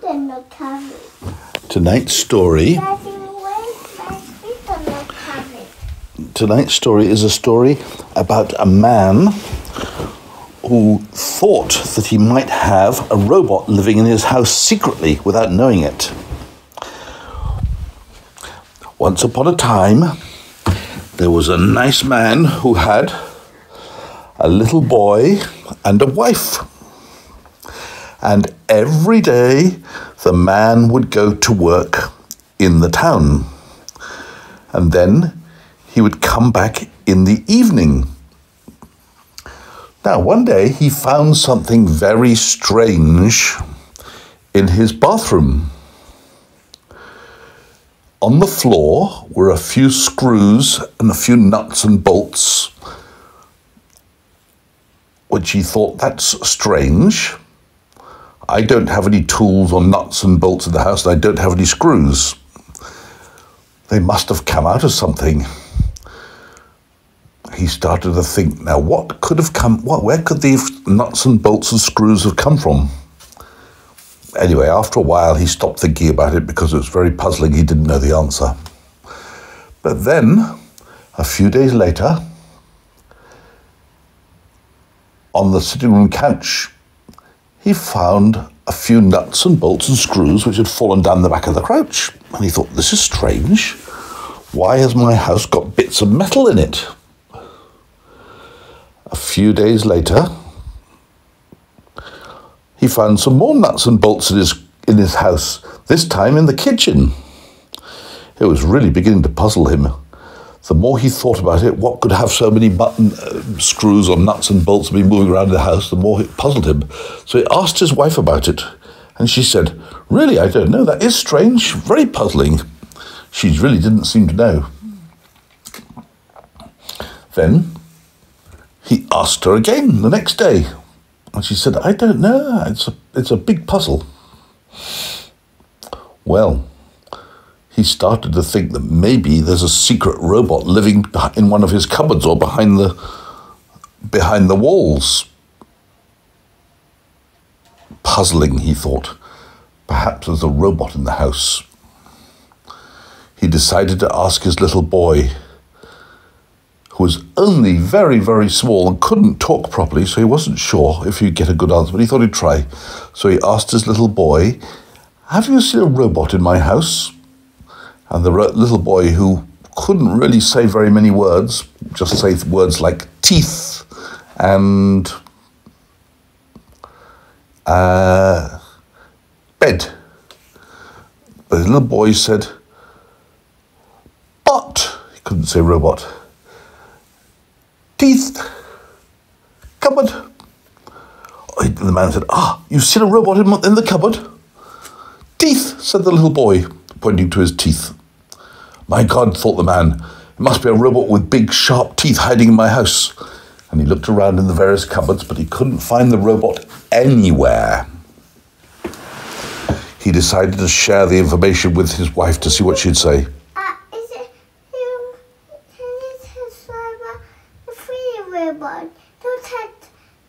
on the carrot? Tonight's story. Daddy, where's my feet on the carrot? Tonight's story is a story about a man who thought that he might have a robot living in his house secretly without knowing it. Once upon a time, there was a nice man who had a little boy and a wife. And every day, the man would go to work in the town. And then he would come back in the evening. Now, one day, he found something very strange in his bathroom. On the floor were a few screws and a few nuts and bolts, which he thought, that's strange. I don't have any tools or nuts and bolts in the house, and I don't have any screws. They must have come out of something. He started to think, now what could have where could these nuts and bolts and screws have come from? Anyway, after a while, he stopped thinking about it because it was very puzzling. He didn't know the answer. But then, a few days later, on the sitting room couch, he found a few nuts and bolts and screws which had fallen down the back of the couch. And he thought, this is strange. Why has my house got bits of metal in it? A few days later, he found some more nuts and bolts in his house, this time in the kitchen. It was really beginning to puzzle him. The more he thought about it, what could have so many screws or nuts and bolts be moving around the house, the more it puzzled him. So he asked his wife about it, and she said, really, I don't know, that is strange, very puzzling. She really didn't seem to know. Then he asked her again the next day, and she said, I don't know, it's a big puzzle. Well, he started to think that maybe there's a secret robot living in one of his cupboards or behind the walls. Puzzling, he thought. Perhaps there's a robot in the house. He decided to ask his little boy, who was only very, very small and couldn't talk properly, so he wasn't sure if he'd get a good answer, but he thought he'd try. So he asked his little boy, have you seen a robot in my house? And the little boy, who couldn't really say very many words, just say words like teeth and bed. But his little boy said, but, he couldn't say robot, teeth, cupboard. The man said, you've seen a robot in the cupboard? Teeth, said the little boy, pointing to his teeth. My God, thought the man, it must be a robot with big, sharp teeth hiding in my house. And he looked around in the various cupboards, but he couldn't find the robot anywhere. He decided to share the information with his wife to see what she'd say. Is it you? Can you describe a free robot? Don't have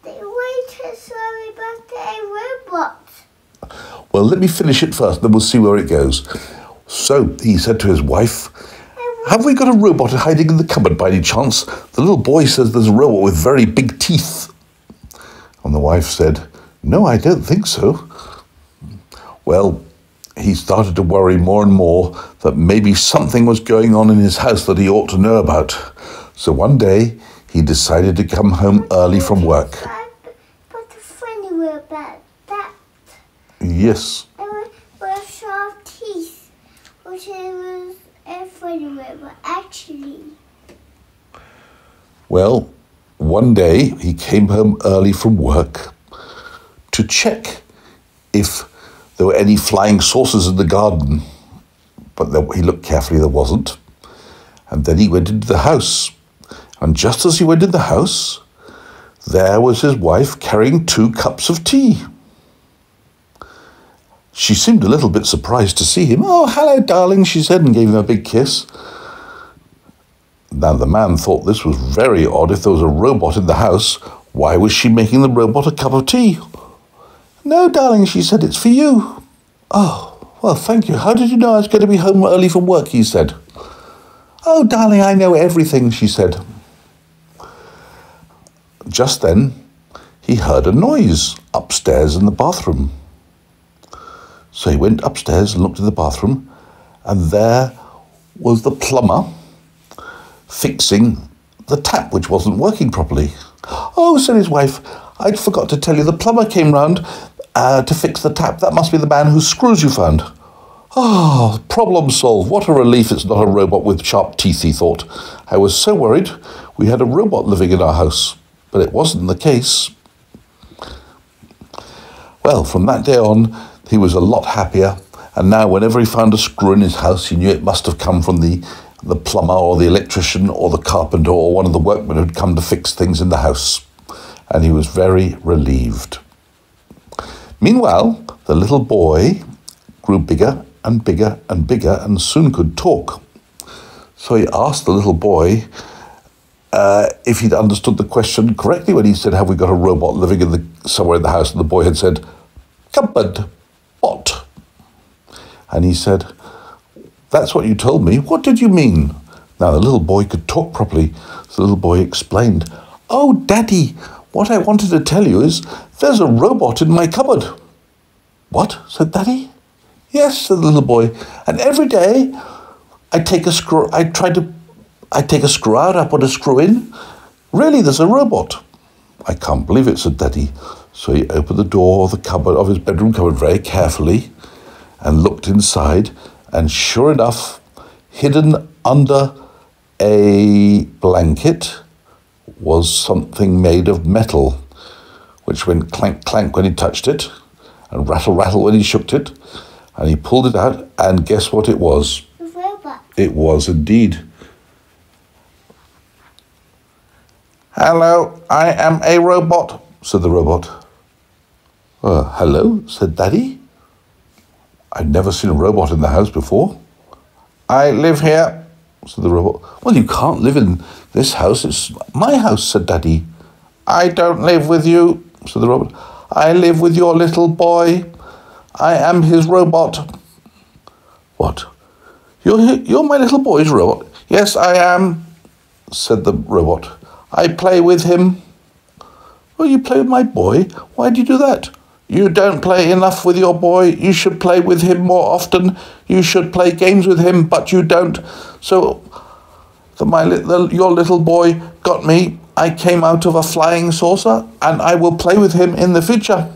the way to describe about a robot. Well, let me finish it first, then we'll see where it goes. So he said to his wife, have we got a robot hiding in the cupboard by any chance? The little boy says there's a robot with very big teeth. And the wife said, no, I don't think so. Well, he started to worry more and more that maybe something was going on in his house that he ought to know about. So one day, he decided to come home early from work. But the funny word about that. Yes. With sharp teeth, which was a funny word, but actually. Well, one day he came home early from work to check if there were any flying saucers in the garden. But he looked carefully, there wasn't. And then he went into the house. And just as he went in the house, there was his wife carrying 2 cups of tea. She seemed a little bit surprised to see him. Oh, hello, darling, she said, and gave him a big kiss. Now, the man thought this was very odd. If there was a robot in the house, why was she making the robot a cup of tea? No, darling, she said, it's for you. "Oh, well, thank you. How did you know I was going to be home early from work?" he said. "Oh, darling, I know everything," she said. Just then, he heard a noise upstairs in the bathroom. So he went upstairs and looked in the bathroom, and there was the plumber fixing the tap, which wasn't working properly. "Oh," said his wife, "I'd forgot to tell you, the plumber came round to fix the tap. That must be the man whose screws you found." "Oh, problem solved. What a relief it's not a robot with sharp teeth," he thought. "I was so worried we had a robot living in our house, but it wasn't the case." Well, from that day on, he was a lot happier, and now whenever he found a screw in his house, he knew it must have come from the plumber or the electrician or the carpenter or one of the workmen who'd come to fix things in the house. And he was very relieved. Meanwhile, the little boy grew bigger and bigger and bigger and soon could talk. So he asked the little boy if he'd understood the question correctly when he said, "Have we got a robot living somewhere in the house?" And the boy had said, "Cupboard, bot." And he said, "That's what you told me. What did you mean?" Now the little boy could talk properly. So the little boy explained, "Oh, Daddy, what I wanted to tell you is there's a robot in my cupboard." "What?" said Daddy. "Yes," said the little boy. "And every day I take a screw out, I put a screw in. Really, there's a robot." "I can't believe it," said Daddy. So he opened the door of the cupboard, of his bedroom cupboard, very carefully and looked inside, and sure enough, hidden under a blanket was something made of metal, which went clank, clank when he touched it, and rattle, rattle when he shook it, and he pulled it out, and guess what it was? A robot. It was indeed. "Hello, I am a robot," said the robot. "Hello," said Daddy. "I'd never seen a robot in the house before." "I live here," said the robot. "Well, you can't live in this house. It's my house," said Daddy. "I don't live with you," said the robot. "I live with your little boy. I am his robot." "What? You're my little boy's robot?" "Yes, I am," said the robot. "I play with him." "Oh, you play with my boy? Why do you do that?" "You don't play enough with your boy. You should play with him more often. You should play games with him, but you don't. So your little boy got me. I came out of a flying saucer, and I will play with him in the future."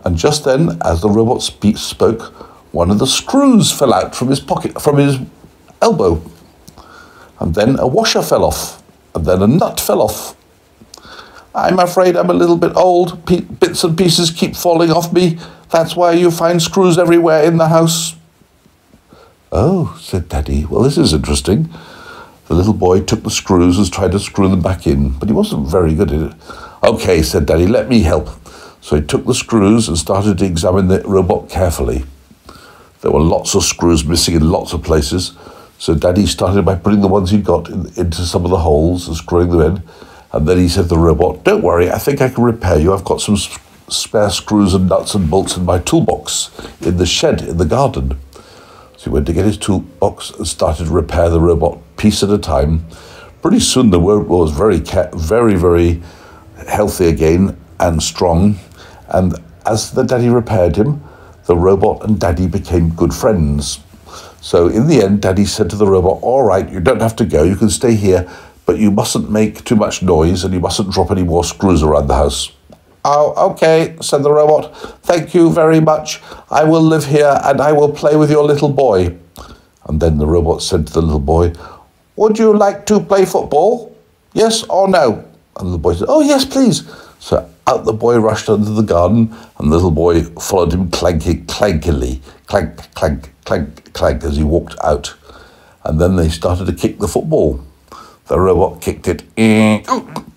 And just then, as the robot spoke, one of the screws fell out from his pocket, from his elbow. And then a washer fell off, and then a nut fell off. "I'm afraid I'm a little bit old. Bits and pieces keep falling off me. That's why you find screws everywhere in the house." "Oh," said Daddy. "Well, this is interesting." The little boy took the screws and tried to screw them back in, but he wasn't very good at it. "Okay," said Daddy, "let me help." So he took the screws and started to examine the robot carefully. There were lots of screws missing in lots of places. So Daddy started by putting the ones he'd got into some of the holes and screwing them in. And then he said to the robot, "Don't worry, I think I can repair you. I've got some spare screws and nuts and bolts in my toolbox in the shed in the garden." So he went to get his toolbox and started to repair the robot piece at a time. Pretty soon the robot was very, very healthy again and strong. And as the Daddy repaired him, the robot and Daddy became good friends. So in the end, Daddy said to the robot, "All right, you don't have to go. You can stay here, but you mustn't make too much noise and you mustn't drop any more screws around the house." "Oh, okay," said the robot. "Thank you very much. I will live here and I will play with your little boy." And then the robot said to the little boy, "Would you like to play football? Yes or no?" And the boy said, "Oh, yes, please." So out the boy rushed into the garden, and the little boy followed him clankily, clank, clank, clank, clank, as he walked out. And then they started to kick the football. The robot kicked it,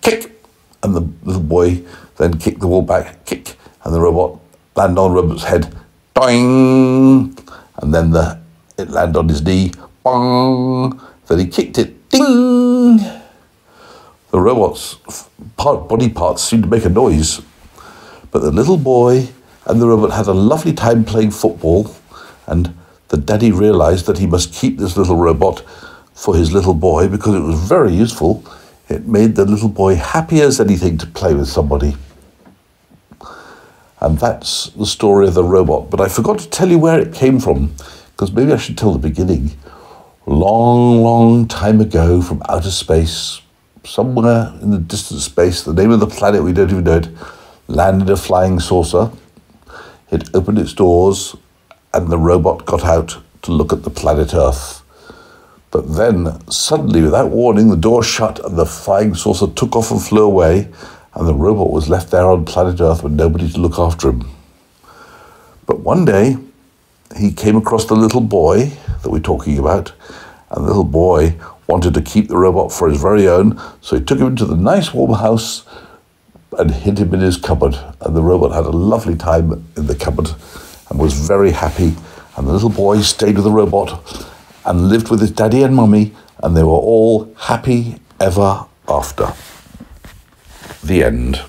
kick, and the little boy then kicked the ball back, kick, and the robot landed on the robot's head, doing, and then it landed on his knee, bong, then he kicked it, ding. The robot's body parts seemed to make a noise, but the little boy and the robot had a lovely time playing football, and the daddy realised that he must keep this little robot for his little boy because it was very useful. It made the little boy happy as anything to play with somebody. And that's the story of the robot. But I forgot to tell you where it came from, because maybe I should tell the beginning. Long, long time ago, from outer space, somewhere in the distant space, the name of the planet we don't even know it, landed a flying saucer. It opened its doors, and the robot got out to look at the planet Earth. But then, suddenly, without warning, the door shut and the flying saucer took off and flew away, and the robot was left there on planet Earth with nobody to look after him. But one day, he came across the little boy that we're talking about, and the little boy wanted to keep the robot for his very own, so he took him into the nice warm house and hid him in his cupboard. And the robot had a lovely time in the cupboard and was very happy. And the little boy stayed with the robot and lived with his daddy and mummy, and they were all happy ever after. The end.